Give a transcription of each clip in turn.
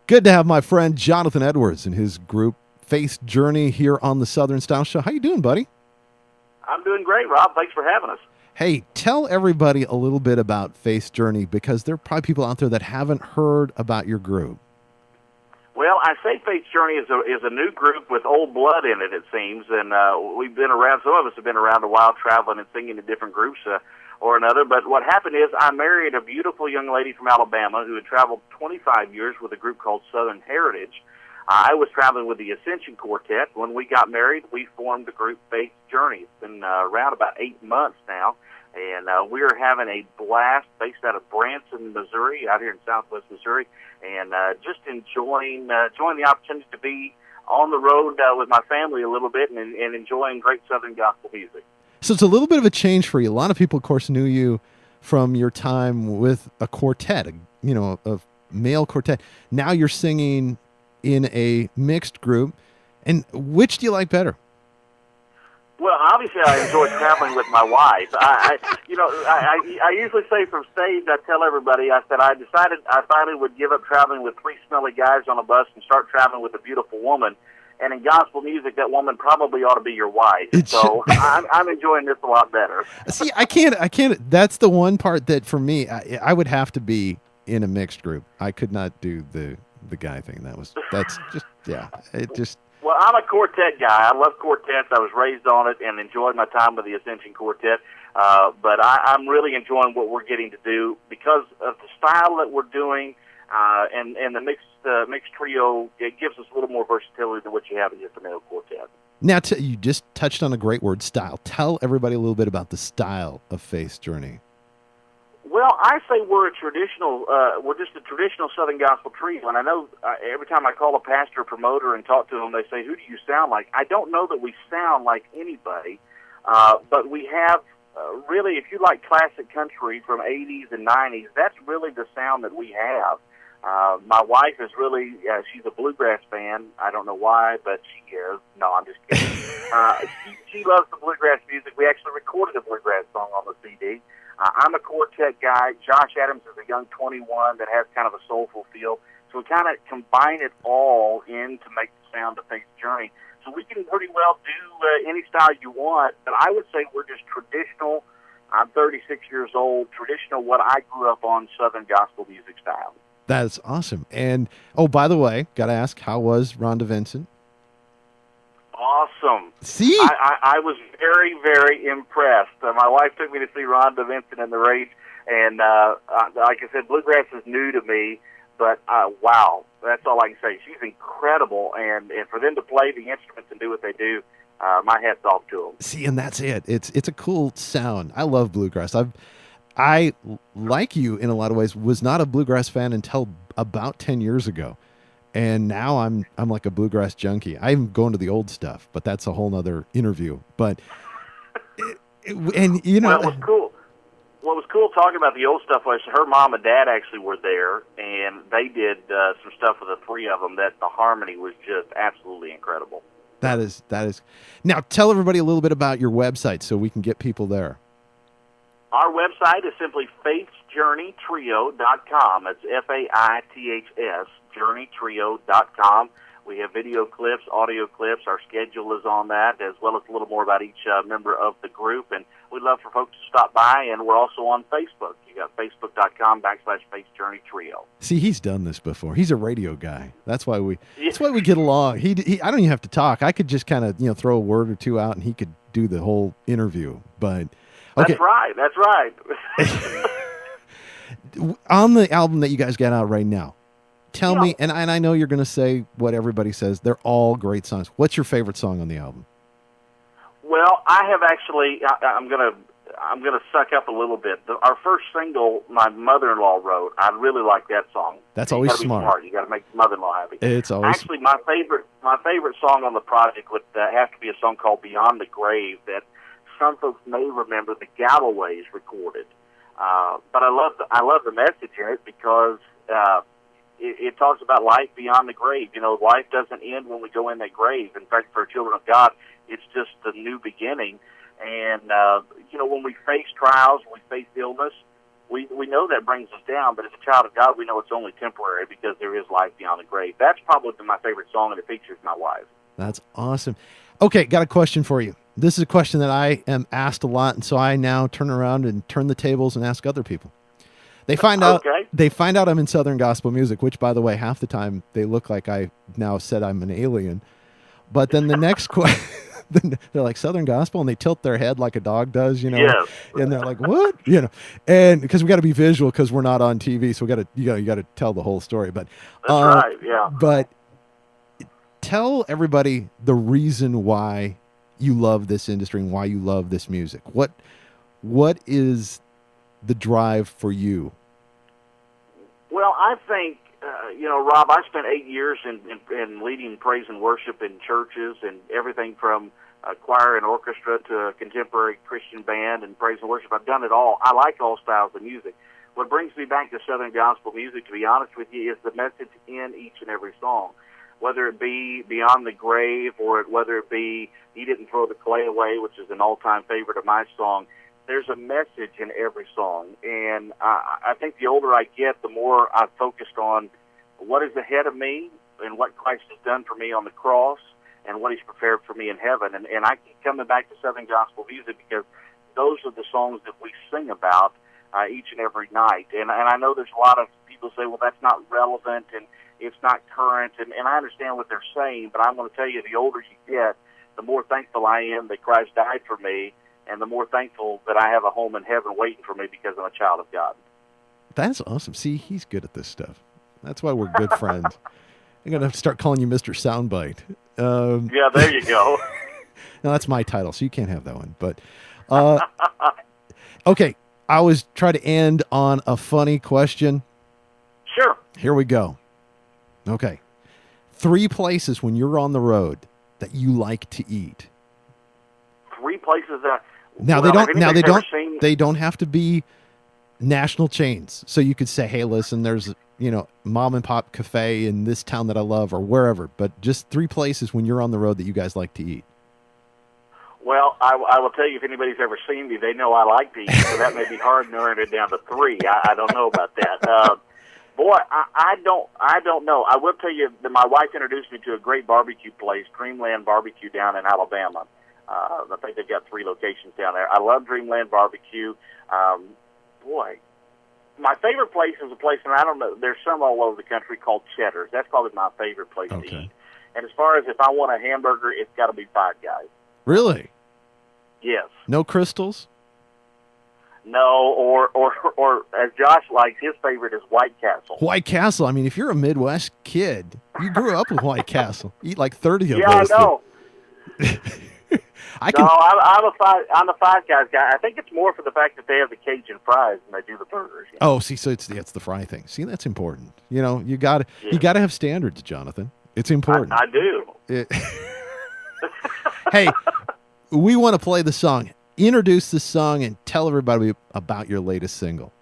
Good to have my friend Jonathan Edwards and his group Face Journey here on the Southern Style Show. How you doing, buddy? I'm doing great, Rob. Thanks for having us. Hey, tell everybody a little bit about Face Journey because there are probably people out there that haven't heard about your group. Well, I say Face Journey is a new group with old blood in it, it seems, and we've been around. Some of us have been around a while, traveling and singing in different groups or another. But what happened is I married a beautiful young lady from Alabama who had traveled 25 years with a group called Southern Heritage. I was traveling with the Ascension Quartet. When we got married, we formed the group Face Journey. It's been around about 8 months now, and we're having a blast based out of Branson, Missouri, out here in southwest Missouri, and just enjoying the opportunity to be on the road with my family a little bit and enjoying great Southern gospel music. So it's a little bit of a change for you. A lot of people, of course, knew you from your time with a quartet, a male quartet. Now you're singing in a mixed group. And which do you like better? Well, obviously, I enjoy traveling with my wife. I usually say from stage, I tell everybody, I said I decided I finally would give up traveling with three smelly guys on a bus and start traveling with a beautiful woman. And in gospel music, that woman probably ought to be your wife. So I'm enjoying this a lot better. See, I can't. That's the one part that for me, I would have to be in a mixed group. I could not do the guy thing. Well, I'm a quartet guy. I love quartets. I was raised on it and enjoyed my time with the Ascension Quartet. But I'm really enjoying what we're getting to do because of the style that we're doing and the mixed trio. It gives us a little more versatility than what you have in just a male quartet. Now, you just touched on a great word, style. Tell everybody a little bit about the style of Face Journey. Well, I say we're just a traditional Southern gospel trio, and I know every time I call a pastor or promoter and talk to them, they say, "Who do you sound like?" I don't know that we sound like anybody, but we have really, if you like classic country from 80s and 90s, that's really the sound that we have. My wife is really, she's a bluegrass fan. I don't know why, but she is. No, I'm just kidding. She loves the bluegrass music. We actually recorded a bluegrass song on the CD. I'm a quartet guy. Josh Adams is a young 21 that has kind of a soulful feel. So we kind of combine it all in to make the sound of Face Journey. So we can pretty well do any style you want, but I would say we're just traditional. I'm 36 years old, traditional what I grew up on, Southern gospel music style. That's awesome. And, oh, by the way, got to ask, how was Rhonda Vincent? Awesome. See? I was very, very impressed. My wife took me to see Rhonda Vincent in the Rage, and like I said, bluegrass is new to me, but wow, that's all I can say. She's incredible, and for them to play the instruments and do what they do, my hat's off to them. See, and that's it. It's a cool sound. I love bluegrass. I, like you in a lot of ways, was not a bluegrass fan until about 10 years ago. And now I'm like a bluegrass junkie. I'm going to the old stuff, but that's a whole nother interview. But what was cool. What was cool talking about the old stuff was her mom and dad actually were there, and they did some stuff with the three of them. That the harmony was just absolutely incredible. That is. Now tell everybody a little bit about your website so we can get people there. Our website is simply faithsjourneytrio.com. It's FAITHS. JourneyTrio.com. We have video clips, audio clips. Our schedule is on that, as well as a little more about each member of the group. And we'd love for folks to stop by, and we're also on Facebook. You got Facebook.com/FaithJourneyTrio. See, he's done this before. He's a radio guy. That's why we get along. He I don't even have to talk. I could just kind of throw a word or two out, and he could do the whole interview. But okay. That's right. On the album that you guys got out right now, tell me, and I know you're going to say what everybody says. They're all great songs. What's your favorite song on the album? Well, I have actually. I'm gonna suck up a little bit. Our first single, my mother-in-law wrote. I really like that song. That's always smart. You got to make your mother-in-law happy. It's always actually my favorite song on the project would have to be a song called "Beyond the Grave" that some folks may remember the Galloways recorded. But I love the message in it because. It talks about life beyond the grave. Life doesn't end when we go in that grave. In fact, for children of God, it's just a new beginning. And, when we face trials, when we face illness, we know that brings us down, but as a child of God, we know it's only temporary because there is life beyond the grave. That's probably my favorite song, and it features my wife. That's awesome. Okay, got a question for you. This is a question that I am asked a lot, and so I now turn around and turn the tables and ask other people. They find out I'm in Southern gospel music, which, by the way, half the time they look like I now said I'm an alien. But then the next question, they're like, Southern gospel, and they tilt their head like a dog does, you know. Yes. And they're like, what? You know, and because we got to be visual because we're not on TV, so you got to tell the whole story. But that's right, yeah. But tell everybody the reason why you love this industry and why you love this music. What is the drive for you? Well, I think, Rob, I spent 8 years in leading praise and worship in churches and everything from choir and orchestra to a contemporary Christian band and praise and worship. I've done it all. I like all styles of music. What brings me back to Southern gospel music, to be honest with you, is the message in each and every song. Whether it be Beyond the Grave or whether it be He Didn't Throw the Clay Away, which is an all-time favorite of my song, there's a message in every song. And I think the older I get, the more I've focused on what is ahead of me and what Christ has done for me on the cross and what He's prepared for me in heaven. And I keep coming back to Southern gospel music because those are the songs that we sing about each and every night. And I know there's a lot of people say, well, that's not relevant and it's not current, and I understand what they're saying, but I'm going to tell you, the older you get, the more thankful I am that Christ died for me, and the more thankful that I have a home in heaven waiting for me because I'm a child of God. That's awesome. See, he's good at this stuff. That's why we're good friends. I'm going to have to start calling you Mr. Soundbite. Yeah, there you go. No, that's my title, so you can't have that one. But okay, I always try to end on a funny question. Sure. Here we go. Okay. 3 places when you're on the road that you like to eat. 3 places that they don't have to be national chains. So you could say, hey, listen, there's, mom and pop cafe in this town that I love or wherever, but just 3 places when you're on the road that you guys like to eat. Well, I will tell you, if anybody's ever seen me, they know I like to eat, so that may be hard narrowing it down to 3. I don't know about that. Boy, I don't know. I will tell you that my wife introduced me to a great barbecue place, Dreamland Barbecue down in Alabama. I think they've got 3 locations down there. I love Dreamland Barbecue. Boy, my favorite place is a place, and I don't know, there's some all over the country called Cheddar's. That's probably my favorite place to eat. And as far as if I want a hamburger, it's got to be Five Guys. Really? Yes. No Crystals? No, or as Josh likes, his favorite is White Castle. White Castle. I mean, if you're a Midwest kid, you grew up with White Castle. Eat like 30 of those. Yeah, I know. I'm a Five Guys guy. I think it's more for the fact that they have the Cajun fries and they do the burgers. Oh, see, so it's the fry thing. See, that's important. You got to have standards, Jonathan. It's important. I do. Hey, we want to play the song. Introduce the song and tell everybody about your latest single.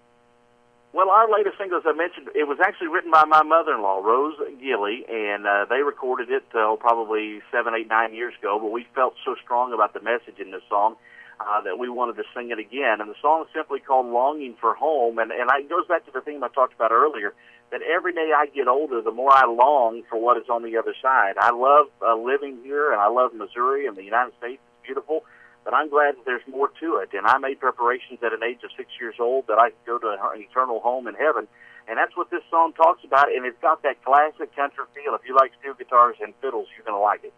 Well, our latest single, as I mentioned, it was actually written by my mother-in-law, Rose Gilley, and they recorded it probably 7, 8, 9 years ago, but we felt so strong about the message in this song that we wanted to sing it again. And the song is simply called Longing for Home, and it goes back to the theme I talked about earlier, that every day I get older, the more I long for what is on the other side. I love living here, and I love Missouri and the United States. It's beautiful. But I'm glad that there's more to it, and I made preparations at an age of 6 years old that I could go to an eternal home in heaven, and that's what this song talks about, and it's got that classic country feel. If you like steel guitars and fiddles, you're going to like it.